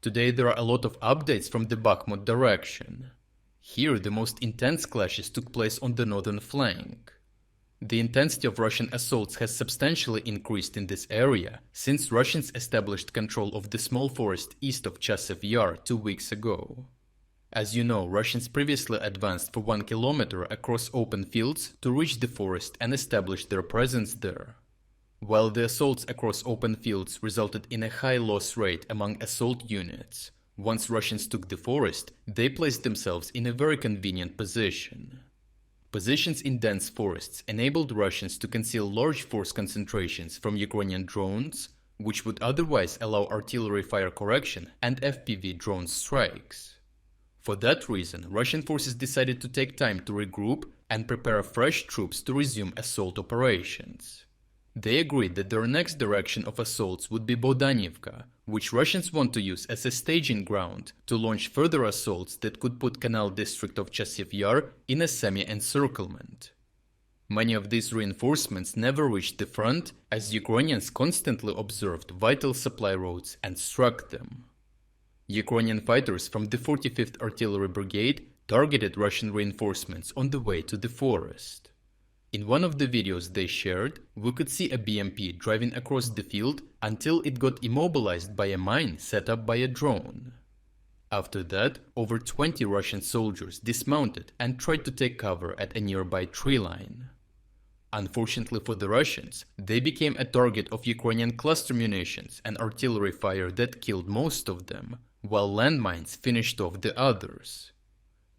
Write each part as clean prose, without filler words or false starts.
Today there are a lot of updates from the Bakhmut direction. Here the most intense clashes took place on the northern flank. The intensity of Russian assaults has substantially increased in this area since Russians established control of the small forest east of Chasiv Yar 2 weeks ago. As you know, Russians previously advanced for 1 kilometer across open fields to reach the forest and establish their presence there. While the assaults across open fields resulted in a high loss rate among assault units, once Russians took the forest, they placed themselves in a very convenient position. Positions in dense forests enabled Russians to conceal large force concentrations from Ukrainian drones, which would otherwise allow artillery fire correction and FPV drone strikes. For that reason, Russian forces decided to take time to regroup and prepare fresh troops to resume assault operations. They agreed that their next direction of assaults would be Bohdanivka, which Russians want to use as a staging ground to launch further assaults that could put Kanal district of Chasiv Yar in a semi-encirclement. Many of these reinforcements never reached the front, as Ukrainians constantly observed vital supply roads and struck them. Ukrainian fighters from the 45th Artillery Brigade targeted Russian reinforcements on the way to the forest. In one of the videos they shared, we could see a BMP driving across the field until it got immobilized by a mine set up by a drone. After that, over 20 Russian soldiers dismounted and tried to take cover at a nearby tree line. Unfortunately for the Russians, they became a target of Ukrainian cluster munitions and artillery fire that killed most of them, while landmines finished off the others.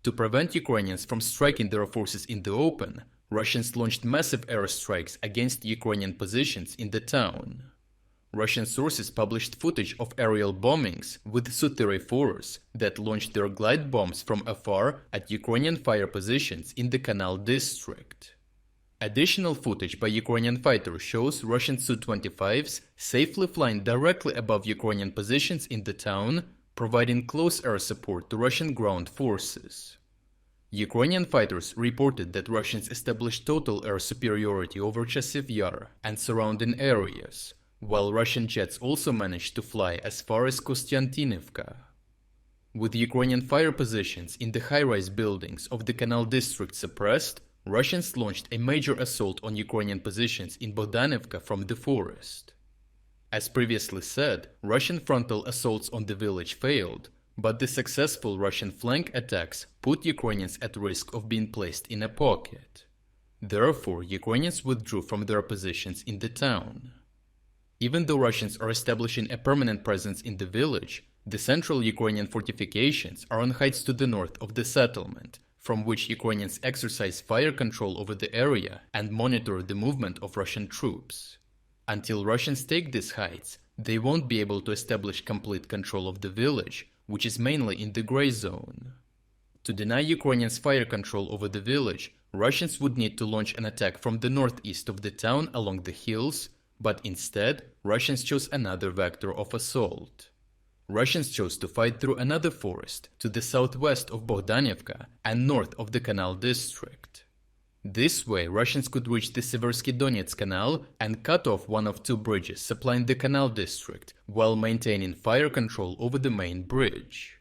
To prevent Ukrainians from striking their forces in the open, Russians launched massive airstrikes against Ukrainian positions in the town. Russian sources published footage of aerial bombings with Su-34s that launched their glide bombs from afar at Ukrainian fire positions in the Kanal district. Additional footage by Ukrainian fighters shows Russian Su-25s safely flying directly above Ukrainian positions in the town, providing close air support to Russian ground forces. Ukrainian fighters reported that Russians established total air superiority over Chasiv Yar and surrounding areas, while Russian jets also managed to fly as far as Bohdanivka. With Ukrainian fire positions in the high-rise buildings of the Kanal district suppressed, Russians launched a major assault on Ukrainian positions in Bohdanivka from the forest. As previously said, Russian frontal assaults on the village failed, but the successful Russian flank attacks put Ukrainians at risk of being placed in a pocket. Therefore, Ukrainians withdrew from their positions in the town. Even though Russians are establishing a permanent presence in the village, the central Ukrainian fortifications are on heights to the north of the settlement, from which Ukrainians exercise fire control over the area and monitor the movement of Russian troops. Until Russians take these heights, they won't be able to establish complete control of the village, which is mainly in the gray zone. To deny Ukrainians fire control over the village, Russians would need to launch an attack from the northeast of the town along the hills, but instead, Russians chose another vector of assault. Russians chose to fight through another forest to the southwest of Bohdanivka and north of the Kanal district. This way, Russians could reach the Seversky Donets Canal and cut off one of 2 bridges supplying the Kanal district, while maintaining fire control over the main bridge.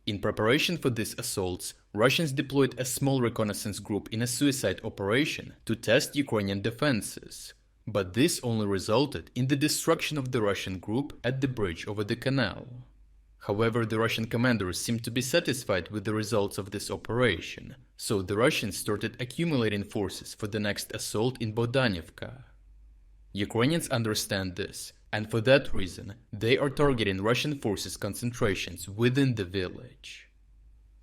In preparation for these assaults, Russians deployed a small reconnaissance group in a suicide operation to test Ukrainian defenses, but this only resulted in the destruction of the Russian group at the bridge over the canal. However, the Russian commanders seemed to be satisfied with the results of this operation, so the Russians started accumulating forces for the next assault in Bohdanivka. Ukrainians understand this, and for that reason, they are targeting Russian forces' concentrations within the village.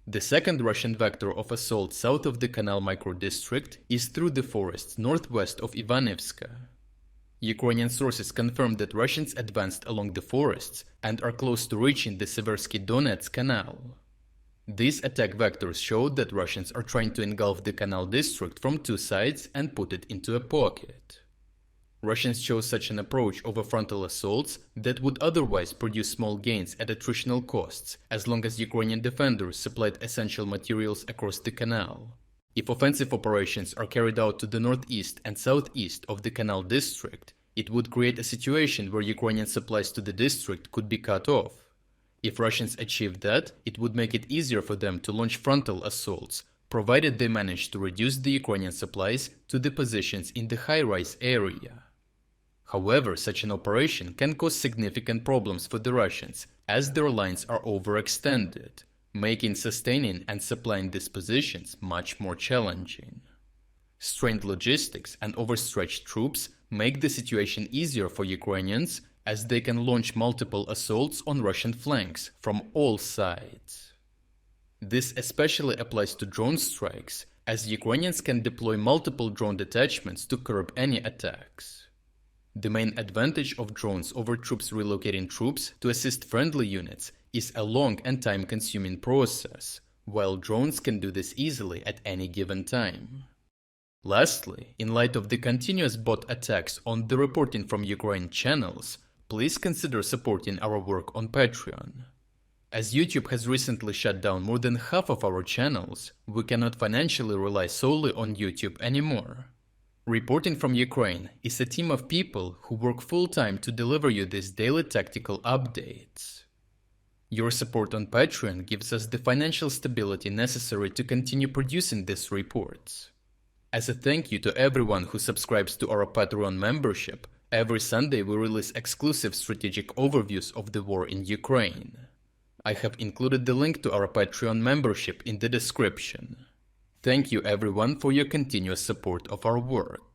The second Russian vector of assault south of the Kanal micro-district is through the forests northwest of Ivanivska. Ukrainian sources confirmed that Russians advanced along the forests and are close to reaching the Seversky Donets Canal. These attack vectors showed that Russians are trying to engulf the Kanal district from 2 sides and put it into a pocket. Russians chose such an approach over frontal assaults that would otherwise produce small gains at attritional costs, as long as Ukrainian defenders supplied essential materials across the canal. If offensive operations are carried out to the northeast and southeast of the Kanal district, it would create a situation where Ukrainian supplies to the district could be cut off. If Russians achieved that, it would make it easier for them to launch frontal assaults, provided they manage to reduce the Ukrainian supplies to the positions in the high-rise area. However, such an operation can cause significant problems for the Russians, as their lines are overextended, making sustaining and supplying these positions much more challenging. Strained logistics and overstretched troops make the situation easier for Ukrainians, as they can launch multiple assaults on Russian flanks from all sides. This especially applies to drone strikes, as Ukrainians can deploy multiple drone detachments to curb any attacks. The main advantage of drones over troops relocating troops to assist friendly units is a long and time-consuming process, while drones can do this easily at any given time. Lastly, in light of the continuous bot attacks on the reporting from Ukraine channels, please consider supporting our work on Patreon. As YouTube has recently shut down more than half of our channels, we cannot financially rely solely on YouTube anymore. Reporting from Ukraine is a team of people who work full-time to deliver you these daily tactical updates. Your support on Patreon gives us the financial stability necessary to continue producing these reports. As a thank you to everyone who subscribes to our Patreon membership, every Sunday we release exclusive strategic overviews of the war in Ukraine. I have included the link to our Patreon membership in the description. Thank you everyone for your continuous support of our work.